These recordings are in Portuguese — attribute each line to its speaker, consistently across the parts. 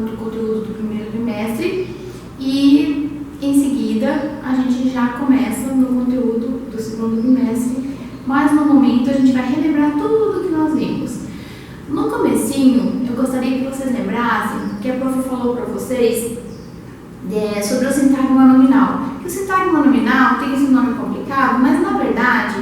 Speaker 1: do conteúdo do primeiro bimestre e em seguida a gente já começa no conteúdo do segundo bimestre, mas no momento a gente vai relembrar tudo que nós vimos. No comecinho, eu gostaria que vocês lembrassem que a prof falou para vocês sobre o sintagma nominal. Que o sintagma nominal tem esse nome complicado, mas na verdade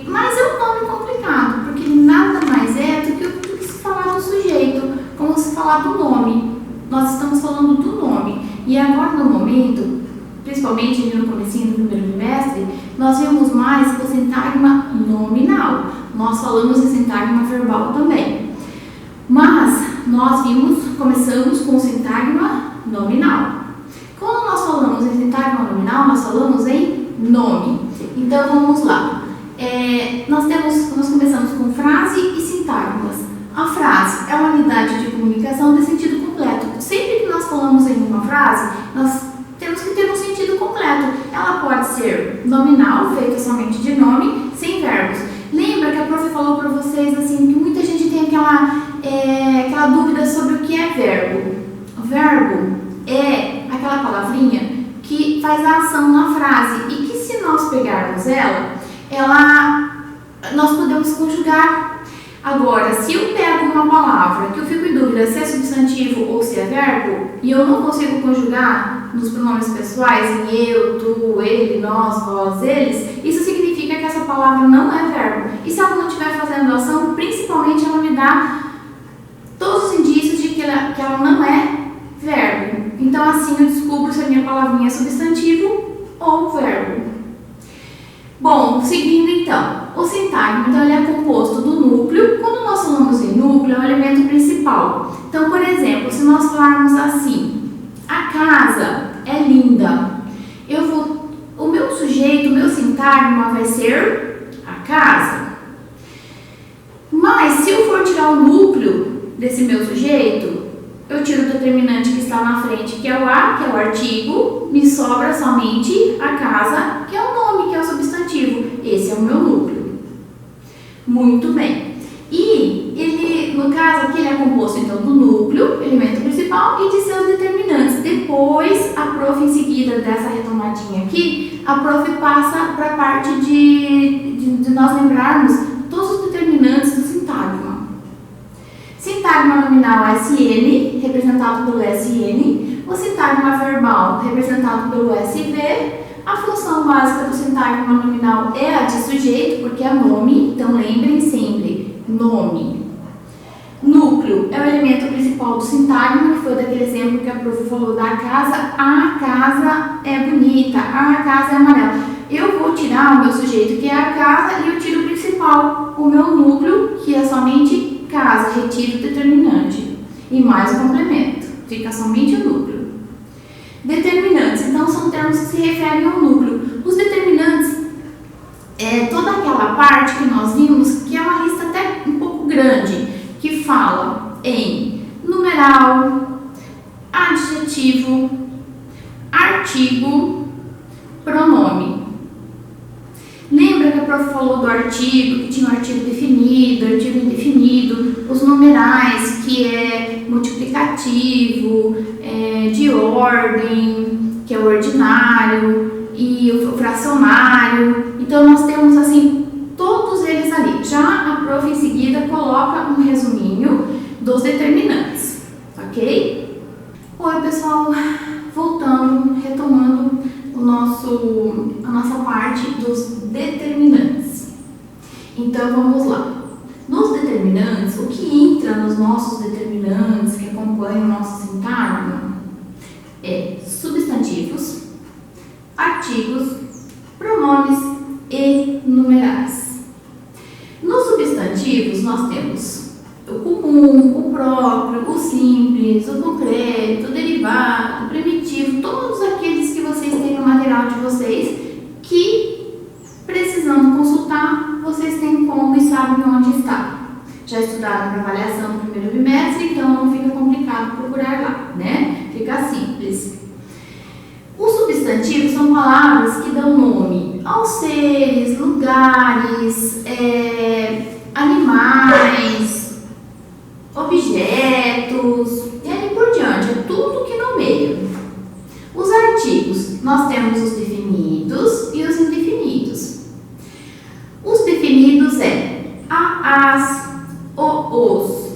Speaker 1: mas é um nome complicado, porque ele nada mais é do que se falar do sujeito, como se falar do nome. Nós estamos falando do nome. E agora no momento, principalmente no comecinho do primeiro bimestre, nós vemos mais o sintagma nominal. Nós falamos em sintagma verbal também. Mas nós começamos com o sintagma nominal. Quando nós falamos em sintagma nominal, nós falamos em nome. Então vamos lá. Nós começamos com frase e sintagmas. A frase é uma unidade de comunicação de sentido completo. Sempre que nós falamos em uma frase, nós temos que ter um sentido completo. Ela pode ser nominal, feita somente de nome, sem verbos. Lembra que a prof falou para vocês assim, que muita gente tem aquela dúvida sobre o que é verbo. O verbo é aquela palavrinha que faz a ação na frase e que se nós pegarmos nós podemos conjugar. Agora, se eu pego uma palavra que eu fico em dúvida se é substantivo ou se é verbo e eu não consigo conjugar nos pronomes pessoais, em eu, tu, ele, nós, vós, eles, isso significa que essa palavra não é verbo. E se ela não estiver fazendo ação, principalmente ela me dá todos os indícios de que ela não é verbo. Então assim eu descubro se a minha palavrinha é substantivo ou verbo. Bom, seguindo então, o sintagma, então ele é composto do núcleo. Quando nós falamos em núcleo, é o elemento principal. Então, por exemplo, se nós falarmos assim, a casa é linda, o meu sujeito, o meu sintagma vai ser a casa. Mas se eu for tirar o núcleo desse meu sujeito, eu tiro o determinante que está na frente, que é o a, que é o artigo, me sobra somente a casa, que é o nome, que é o substantivo. Esse é o meu núcleo. Muito bem. E ele, no caso aqui, ele é composto então do núcleo, elemento principal, e de seus determinantes. Depois, a prof, em seguida dessa retomadinha aqui, a prof passa para a parte de nós lembrarmos todos os determinantes do sintagma. Sintagma nominal SN, representado pelo SN. O sintagma verbal, representado pelo SV. A função básica do sintagma nominal é a de sujeito, porque é nome. Então, lembrem sempre, nome. Núcleo é o elemento principal do sintagma, que foi daquele exemplo que a prof falou da casa. A casa é bonita, a casa é amarela. Eu vou tirar o meu sujeito, que é a casa, e eu tiro o principal, o meu núcleo, que é somente casa, retiro o determinante e mais o complemento, fica somente o núcleo. Determinantes, então, são termos que se referem ao núcleo. Os determinantes é toda aquela parte que nós vimos, que é uma lista até um pouco grande, que fala em numeral, adjetivo, artigo, pronome. Lembra que a prof falou do artigo, que tinha o artigo definido, artigo indefinido, os numerais, que é multiplicativo, de ordem, que é o ordinário, e o fracionário. Então, nós temos, assim, todos eles ali. Já a prof, em seguida, coloca um resuminho dos determinantes, ok? Oi, pessoal, voltando, retomando a nossa parte dos determinantes. Então, vamos lá. Nos determinantes, o que entra nos nossos determinantes que acompanham o nosso sintagma é substantivos, artigos, pronomes e numerais. Nos substantivos, nós temos o comum, o próprio, o simples, o concreto, o derivado, o primitivo, todos aqueles que vocês têm no material de vocês que, precisando consultar, vocês têm como e sabem onde está. Já estudaram para avaliação do primeiro bimestre, então não fica complicado procurar lá, né? Fica simples. Os substantivos são palavras que dão nome aos seres, lugares, animais, objetos e as, os.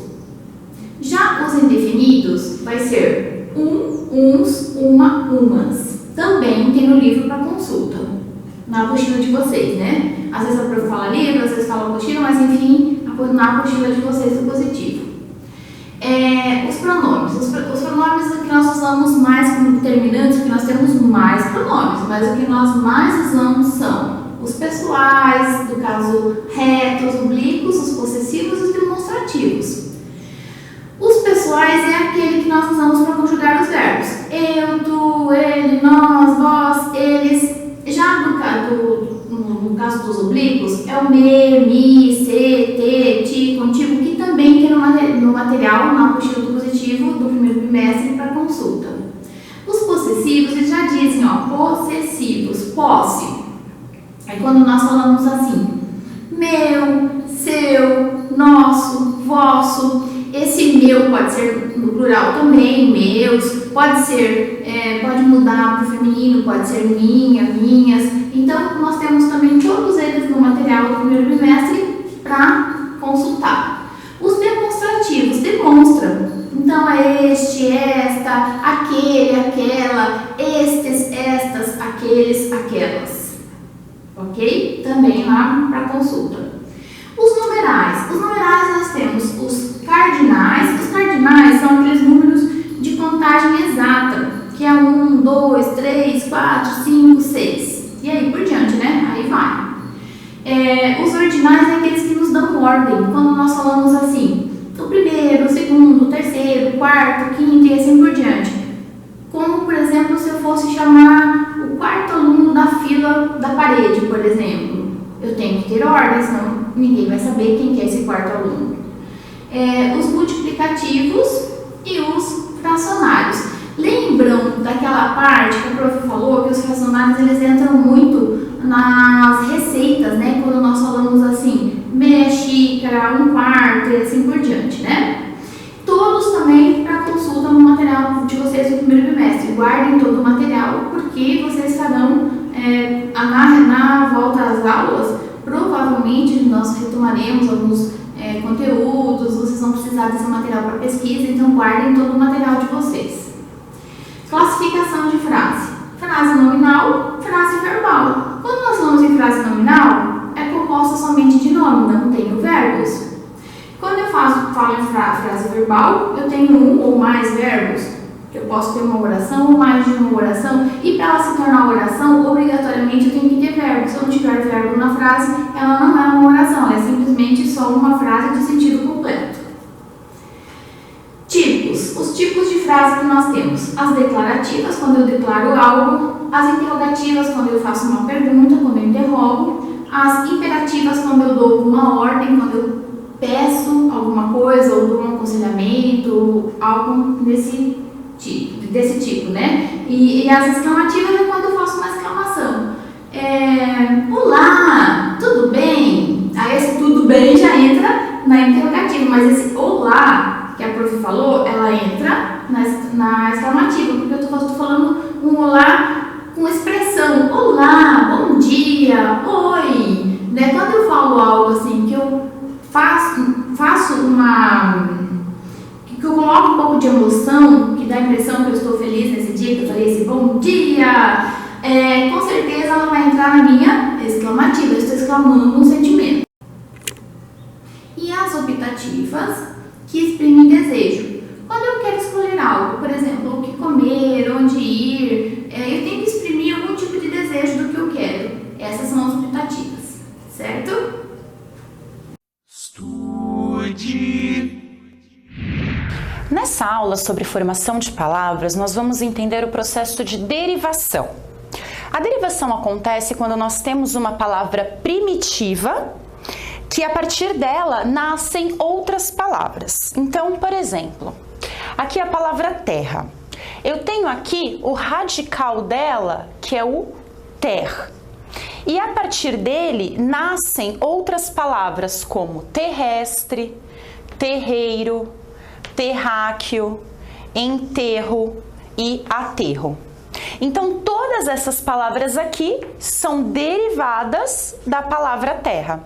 Speaker 1: Já os indefinidos vai ser uns, uma, umas. Também tem no livro para consulta, na apostila de vocês, né? Às vezes a prof fala livro, às vezes fala apostila, mas enfim, na apostila de vocês do positivo. Os pronomes. Os pronomes que nós usamos mais como determinantes, que nós temos mais pronomes, mas o que nós mais usamos são os pessoais, no caso retos, oblíquos, os possessivos e os demonstrativos. Os pessoais é aquele que nós usamos para conjugar os verbos. Eu, tu, ele, nós, vós, eles. Já no caso dos oblíquos, é o me, mi, se, te, ti, contigo, que também tem no material, na apostila do positivo do primeiro bimestre para consulta. Os possessivos, eles já dizem, possessivos, posse. Aí quando nós falamos assim, meu, seu, nosso, vosso, esse meu pode ser no plural também, meus, pode mudar para o feminino, pode ser minha, minhas. Então, nós temos também todos eles no material do primeiro bimestre para consultar. Os demonstrativos demonstram. Então, é este, esta, aquele, aquela, estes, estas, aqueles, aquelas. Ok? Também lá para consulta. Os numerais. Os numerais nós temos os cardinais. Os cardinais são aqueles números de contagem exata, que é 1, 2, 3, 4, 5, 6. E aí por diante, né? Aí vai. Os ordinais é aqueles que nos dão ordem. Quando nós falamos assim, o primeiro, o segundo, o terceiro, o quarto, o quinto e assim por diante. Como, por exemplo, se eu fosse chamar o quarto aluno da fila da parede, por exemplo. Eu tenho que ter ordem, senão ninguém vai saber quem que é esse quarto aluno. Os multiplicativos e os fracionários. Lembram daquela parte que a prof falou que os fracionários eles entram muito nas receitas, né? Quando nós falamos assim, meia xícara, 1/4 e assim por diante, né? Todos também para consulta no material de vocês no primeiro bimestre. Guardem todo o material porque vocês estarão na volta às aulas. Provavelmente nós retomaremos alguns conteúdos, vocês vão precisar desse material para pesquisa, então guardem todo o material de vocês. Classificação de frase. Frase nominal, frase verbal. Quando nós falamos em frase nominal, é composta somente de nome, não tenho verbos. Quando eu falo em frase verbal, eu tenho um ou mais verbos. Eu posso ter uma oração ou mais de uma oração. E para ela se tornar oração, obrigatoriamente eu tenho que ter verbo. Se eu não tiver verbo na frase, ela não é uma oração. Ela é simplesmente só uma frase de sentido completo. Tipos. Os tipos de frase que nós temos. As declarativas, quando eu declaro algo. As interrogativas, quando eu faço uma pergunta, quando eu interrogo. As imperativas, quando eu dou uma ordem, quando eu peço alguma coisa ou dou um aconselhamento, algo desse tipo, né? E as exclamativas é quando eu faço uma exclamação. Olá, tudo bem? Aí esse tudo bem já entra na interrogativa, mas esse olá que a prof falou, ela entra na exclamativa, porque eu estou falando um olá com expressão. Olá, bom dia, oi. Né? Quando eu falo algo assim, que eu faço que eu coloco um pouco de emoção, que dá a impressão que eu estou feliz nesse dia, que eu falei esse bom dia, com certeza ela vai entrar na minha exclamativa, eu estou exclamando um sentimento. E as optativas, que exprimem desejo. Quando eu quero escolher algo, por exemplo, o que comer, onde ir, eu tenho que exprimir algum tipo de desejo do que eu quero. Essas são as optativas, certo?
Speaker 2: Nessa aula sobre formação de palavras, nós vamos entender o processo de derivação. A derivação acontece quando nós temos uma palavra primitiva, que a partir dela nascem outras palavras. Então, por exemplo, aqui a palavra terra. Eu tenho aqui o radical dela, que é o ter. E a partir dele nascem outras palavras como terrestre, terreiro, terráqueo, enterro e aterro. Então, todas essas palavras aqui são derivadas da palavra terra.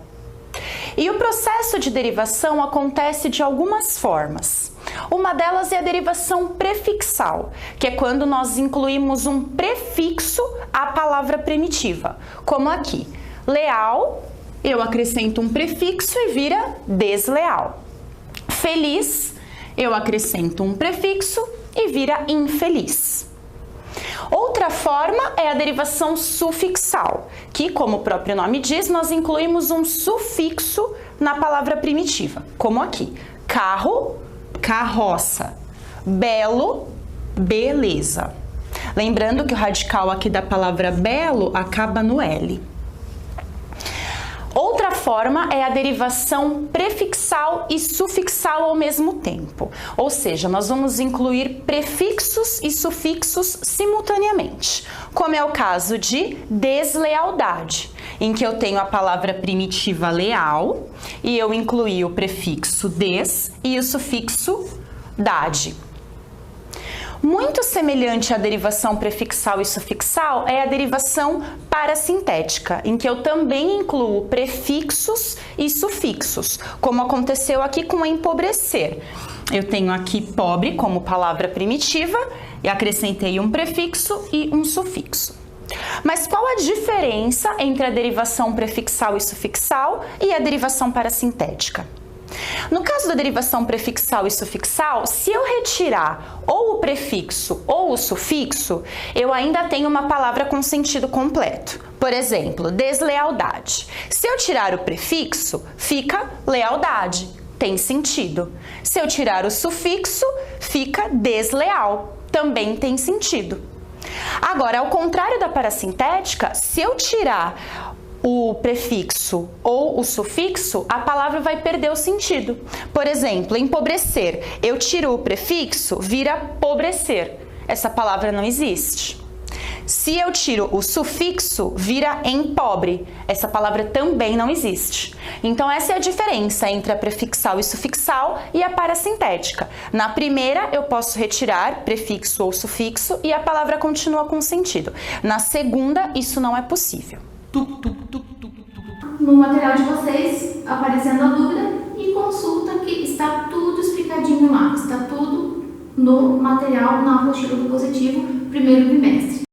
Speaker 2: E o processo de derivação acontece de algumas formas. Uma delas é a derivação prefixal, que é quando nós incluímos um prefixo à palavra primitiva, como aqui. Leal, eu acrescento um prefixo e vira desleal. Feliz, eu acrescento um prefixo e vira infeliz. Outra forma é a derivação sufixal, que, como o próprio nome diz, nós incluímos um sufixo na palavra primitiva, como aqui. Carro, carroça. Belo, beleza. Lembrando que o radical aqui da palavra belo acaba no L. Outra forma é a derivação prefixal e sufixal ao mesmo tempo, ou seja, nós vamos incluir prefixos e sufixos simultaneamente, como é o caso de deslealdade, em que eu tenho a palavra primitiva leal e eu incluí o prefixo des e o sufixo dade. Muito semelhante à derivação prefixal e sufixal é a derivação parasintética, em que eu também incluo prefixos e sufixos, como aconteceu aqui com empobrecer. Eu tenho aqui pobre como palavra primitiva e acrescentei um prefixo e um sufixo. Mas qual a diferença entre a derivação prefixal e sufixal e a derivação parasintética? No caso da derivação prefixal e sufixal, se eu retirar ou o prefixo ou o sufixo, eu ainda tenho uma palavra com sentido completo. Por exemplo, deslealdade. Se eu tirar o prefixo, fica lealdade, tem sentido. Se eu tirar o sufixo, fica desleal, também tem sentido. Agora, ao contrário da parasintética, se eu tirar o prefixo ou o sufixo, a palavra vai perder o sentido. Por exemplo, empobrecer. Eu tiro o prefixo, vira pobrecer. Essa palavra não existe. Se eu tiro o sufixo, vira empobre. Essa palavra também não existe. Então, essa é a diferença entre a prefixal e sufixal e a parasintética. Na primeira, eu posso retirar prefixo ou sufixo e a palavra continua com sentido. Na segunda, isso não é possível.
Speaker 1: No material de vocês, aparecendo a dúvida, e consulta que está tudo explicadinho lá, está tudo no material, na apostila do positivo, primeiro bimestre.